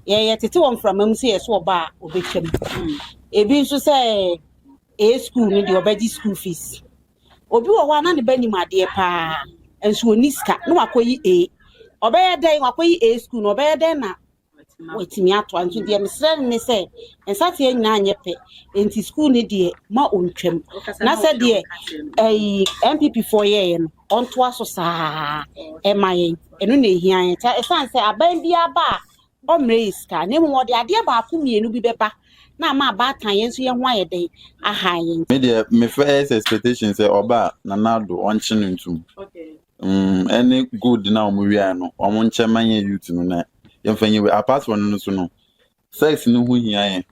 Yeah, tete one from MC so ba obetwam. Ebi nso say a school ni the obedi school fees. Obi wo wa na ne bani made pa. Enso oni ska no akoyi A. Obeye den akoyi A school no obeye den na wetimi ato anso de mesre ne say ensate nyina anyepe enti school ni de ma ontwam. Na say de MPP 4 year no onto aso saa emayen enu na ehia yen ta esan say aban bia ba omre iska ne mo de ade ba ko mienu bi beba na ma ba tan yen so ye ho ayede aha yen media me first expectation say oba na nado onche ntum any good na omwe no omo nche manye youth no na yemfanye we apart from no so no sex no hu hia yen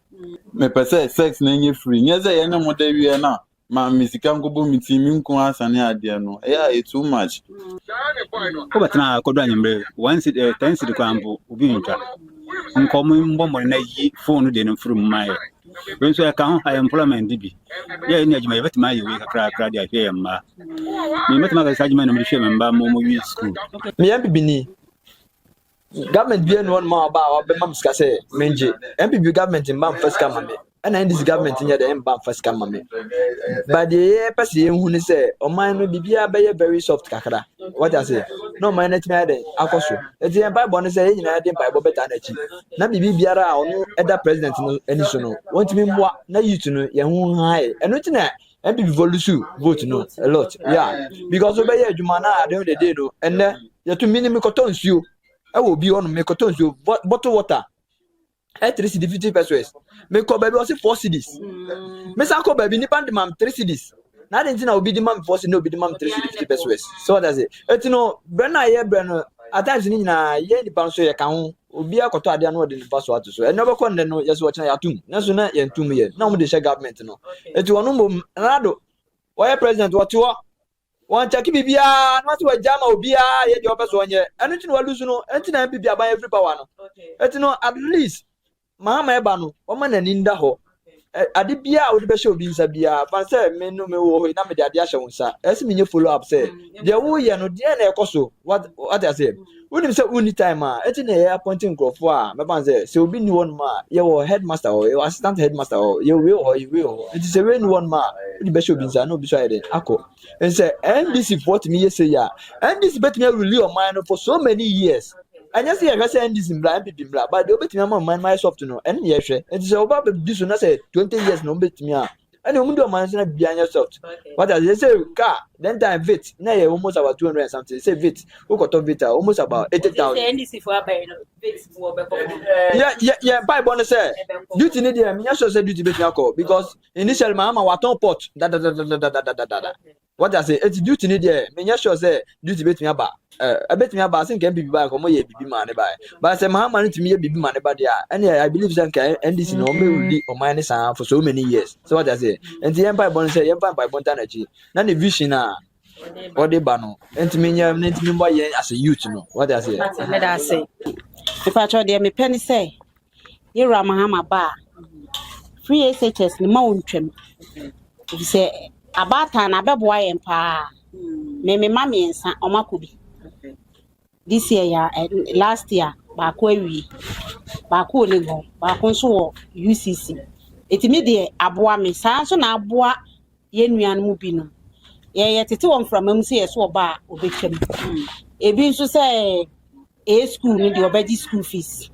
me pese sex na nye free nye say ye na mo da wie na ma misika ngobo mitimi nko asane ade no yeah too much ko batna ko do anyembe once 10 city kwambo obi ntwa nkomo mbombo na yi phone de no furu mmaye when so ka ho employment bi ya ni ajima yebetima ye we kakra dia hwe yemma me metima ka sajima na mhwe memba mo wi school me MPP ni government bi no ma ba obe mam ska say menje MPP government mbam first come me and in this government nya the mbam first come me but the person hu ni say o man no bibia be very soft kakra what I say no man na timi ade akoso e di bible no say nyina de bible beta na chi na bibi biara a ono eda president no ani so no wontimi mboa na youth no ye hu hai eno ti na MPP vote no a lot yeah because obey adwuma na at the end of the day no and you to minimum cotton you I will be on me cotton you bottle water electricity 50 pesos me ko baby was 4 cedis me sa ko baby ni band mam 3 cedis na den na obi di mam 4 cedis no obi di mam 3 cedis 50 pesos so that's it et no brana ye brano at times ni na ye ni pan so ye kan ho obi akoto ade na ode ni paso ato so eno be ko nde no yeso ochina ya tum na so na ye ntum ye na mo de share government no et wonu mo rado why president what you one check bibia na so jama obi a ye de opeso onye eno ti no walusu no enti na bibia ban every power no et no at least Mahama eba no o ma nani nda ho ade bia o de be show bi nsa bia fan say me no me wo ho na me de ade ahye wonsa esi me nye follow up say de wo ye no de na ekoso what I say we say only time eti na ye appointing crofo a me ban say obi ni one ma ye wo headmaster or ye assistant headmaster or ye we or eti say we ni one ma we be show bi nsa no bi so ide akọ and say NDC what me say ya NDC bet me rely on mine for so many years. And yes, I say this in blind people, but the bit my mind soft to know. And yes, it is about this one. I say 20 years no bit me. And you do man behind yourself. What as they say, car, then time vit, nay, almost about 200 and something. Say vit, who got of vita, almost about 80,000. Yeah, by bonus say, duty need him, yes, I said duty bit because initially Mahama was on pot. What I say, it's duty need there. Me yes, say duty bit me about. I bet me about think MPP back or ye be man by. But I say Mahama to me be man by there. And I believe that and this no me or minus for so many years. So what I say, and the Empire bonus say Empire by Bontanagi. None the vision or the bano. And to me, as a youth, no. What I say, let us say if I try me penny say you are Mahama ba free SHS ni mountrim. If you say about an abeboy empire, me mammy and San Omakubi. This year, last year, Bakwe, Baku Lego, Bakonso, UCC. It immediate aboa me, Sanson aboa Yenuan Mubino. Yet it's one from MC so bar obitcham. A being to say a school need your bedi school fees.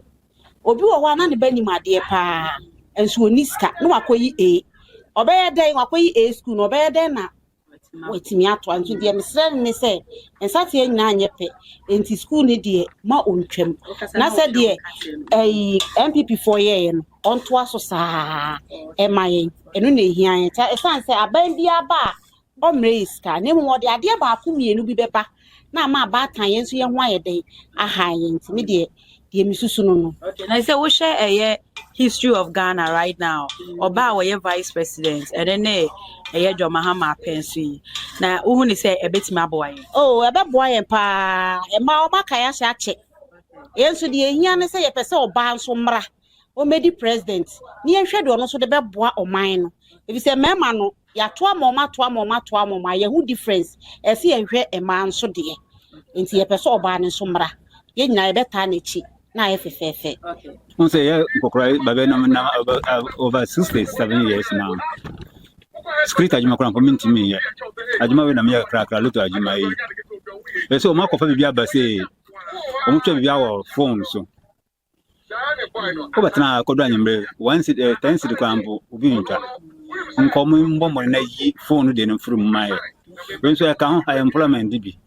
Obi one and the benny my dear pa, and so niska, no akoyi A. Obey day, akoyi A school, no better than wait me at one to the mesre say, and sat here nine yepe, into school ni dear, ma untrim. Na said dear, a MPP 4 year on twaso sa, emayen, and only here, and a son say, a baby ba, omre iska, name what the idea about me and be beba. Now my bad time, so young why a day, a high intermediate, dear Misusuno. Okay, and I say, we share a history of Ghana right now, or bow a vice president, and then a year Mahama pensi. Now, who say a bit my boy? Oh, a bad boy and pa, and Mahama Kayasha check. Yes, the Yan say a person or bound somra, or maybe president, near shadow also the bad boy or mine. If you say, Mamma, ya twa mama, who difference, as he and a man so dear. Into a person or ban and somra. Yen I bet tanichi. na ye fefefe Who say, yeah, Babena over 67 years now. Script Ajima community me, Ajima when I'm here crack a little Ajima. So, Marco Fabiaba say, I'm to be our phone so. But now, Kodan, once it tends to the camp, Ubinta. Uncommon woman, phone didn't from my. When so I can't high employment, DB.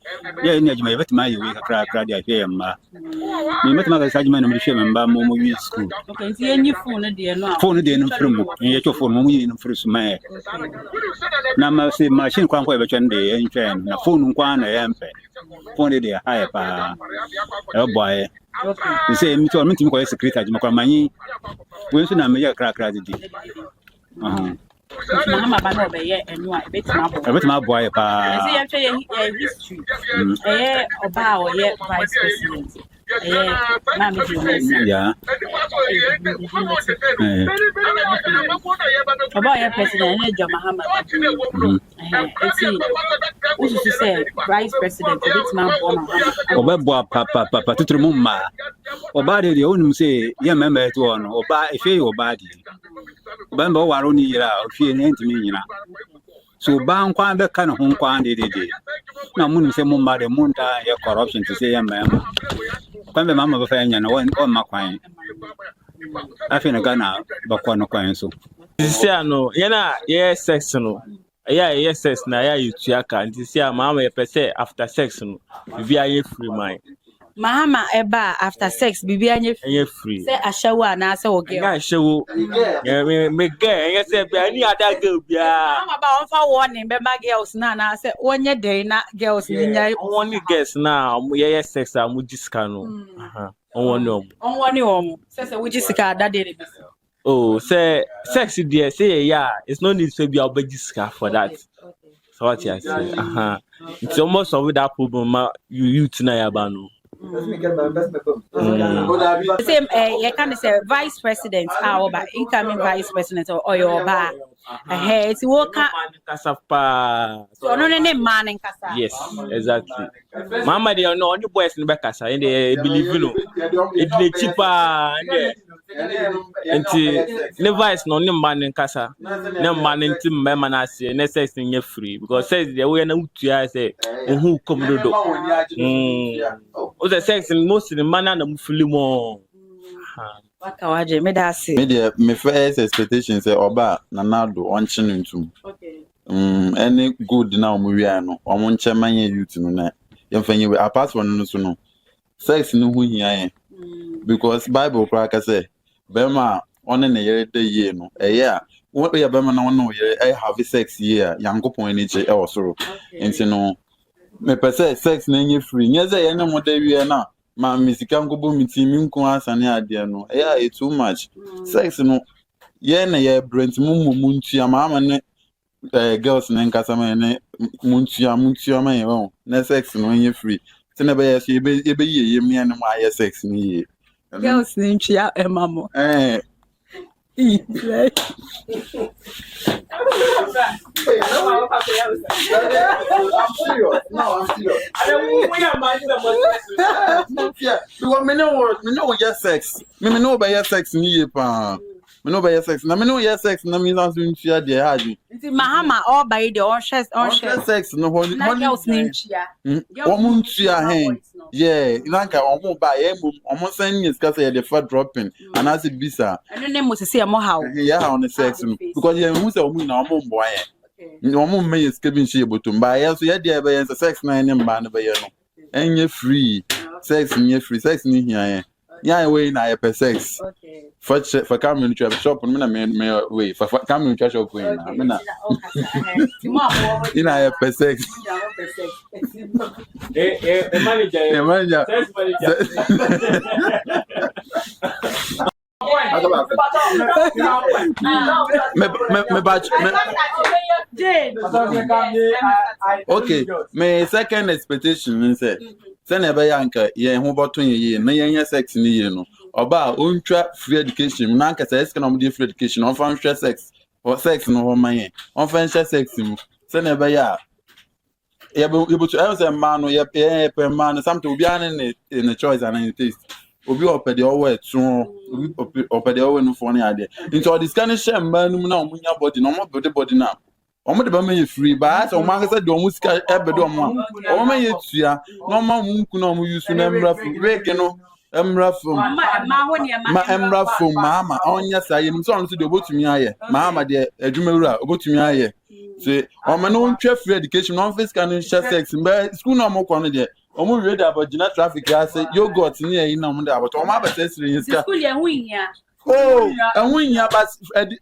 Yeah, in my vet, my week, crack, I pay him. We met my sergeant and Michelle and Bamu school. Okay, see any phone dear no. Phone didn't from and yet your phone in first my. Now, say machine can't quite day and train. A phone quan I am pay. Phone day higher pa. Oh boy. You say, me to a meeting for a secretary, Macamani. When soon I make a crack, Mahama ba no be ye enu a bit my boy pa. See actually history. Oba o ye vice president. Mama Yeah. Oba ye president e Mahama. Who say vice president bit my born. Oba boy papa tutru mumma. Oba de onum say ye member to on oba efe oba di. Bamba waro ni yira ofie ne ntimi nyina so ban kwan be kan ho kwan de na mun se mun ba de mun ta ya corruption to say ya mama kwan be mama be fa nya na won ma kwan afi na Ghana ba kwan kwan so say no yana ye sex no ye sex na ya yutua ka nti say mama ye pese after sex no bi aye free mind Mahama eba after sex bibi anye free. Say ashawo na say oge. Na ashawo. Me girl, you say be any other girl bia. Mama ba on fa warning be ma girls na say onye dey na girls ni nya. Only girls na ye sex am jiska no. Onwoni om. Say we jisika that day be. Oh, say sex there say yeah, it's no need to be jiska for that. So what you say? It's almost of that problem you tonight about. Same you can say vice president or incoming vice president or your bar. It's work Kasapa. So no name man in Kasa. Yes, exactly. Mama they no only boys in Bekasa and they believe you know. It's cheaper and the vice no man in Kasa. No man in Tim Memanasi necessary free because says the way no to say who come to do. The sex in most in the man and fully more. Media, my first expectation say Oba Nanado on Chinuntum. Okay. Any good now Muriano, or one chairman youth no na. You apart from no sex no who here. Because Bible crack say, Bema on a year no a year. What we are Bema no year, I have sex year, young couple in each also. And so no. Me pese sex na nye free nyeze ye ne mode wie na ma misika ngobo mitimi nko asane ade no yeah it's too much sex no ye na ye brent mummu ntua ma ne girls ne nkasa ma ne muntua ma ye won na sex no nye free se na be ye so ye be ye mi ane ma ye sex ni ye Girls ne ntua emamo. I'm serious. Me know your sex. Me know by your sex ni pa. Me know by your sex. Na me know your sex na me na so ntua de haji. Nti Mahama all by the on share sex no ho girls ne ntua. Omo ntua hen. Yeah, nanka omo ba ye omo send news ka say the fat dropping and as it bisa. Eno ne mo se mo how. Yeah, on the sex no. Because you who say omo na omo mbo aye. Omo me is kebin she botum ba ye so ye de be ye sex na ne mba no be ye no. Enye free. Sex nye free. Sex ni here. Yeah, way na ye per sex. Okay. For coming to shop me na me way for coming to shop way na me na. Ina ye per sex. Manager. Sex Okay, my second expectation is send a bayanka, ye who bottom ye, may sex in the no. Oba ultra free education, Nanka says can be free education, on fan sex or sex no my on fan sex. Send a baya. Able to answer a man or your per man, something to be in a choice and any taste. obi opede owo etu obi opede owo no fo ne ade nti all this kind share mba no na omunya body no mo body na omo de ba me free ba so omo akasa de omo sika ebe de omo omo me yetua no ma mu nku na omo use na emra fu weke no emra fu ma emra fu Mahama onya saye nim so on so de obotumi aye Mahama de adwumawura obotumi aye se omo no ntwa free education no physical no share sex mba school na omo kwa no de omo read about gina traffic ya say yogurt ni e na omo de about omo abata sire yin sika school ya hunya oh and when you but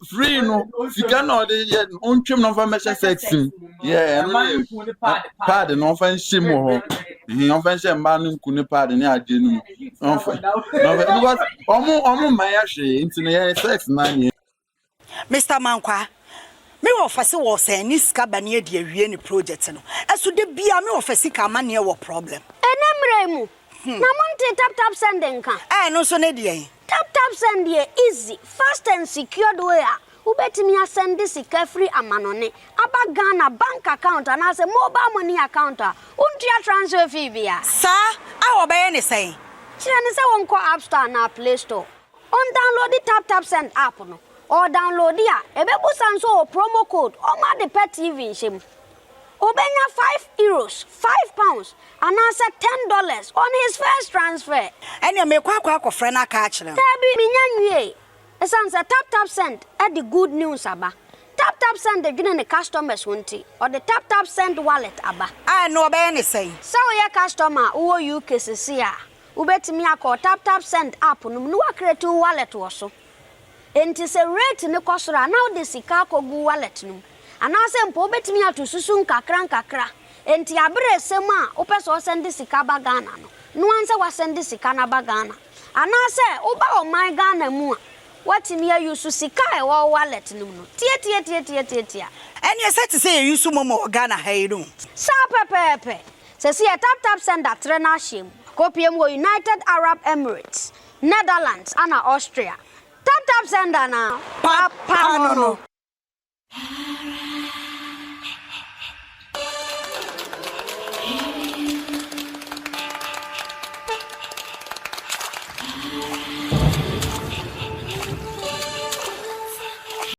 free no sika na de ontwem no fa measure sex yeah pad no fa nhim ho on fa nhim ba no nku ne pad ne ade no on fa because omo ma ya hwe nti ne sex na ne Mr. Mankwa me office was any scabania de awie ni project no eso de bia me office ka ma ne wo problem enemremu na monte tap sending ka no so ne de tap send here easy fast and secured way ubetimi send this free amanone aba Ghana bank account and as a mobile money account untia transfer fee bia sa a obeye ne say kire ne say won ko app store na play store on download the tap send app no or download ya ebebusan so promo code o ma the pet TV shim obenya €5, £5 and answer $10 on his first transfer. Enya me kwa friend aka akire. Tabi mi nyanwie. Esanse tap send at the good news aba. Tap send the gina ne customers wonti or the tap send wallet aba. No obey ne say. So your customer wo UK sesia. Ubetimi akọ tap send app no no create wallet wo so. Enti se rate ne kosora now the sika kogu wallet no. Anase mpo betimi atususu nkakra enti abre sema opeso send sika ba Ghana no anse wa send sika na ba Ghana anase oba o my Ghana mu watimi use sika e wo wallet no tie enya set say use momo Ghana hayiru sa pepepe se si tap send atre na him kopiem wo United Arab Emirates Netherlands and Austria tap send na papa no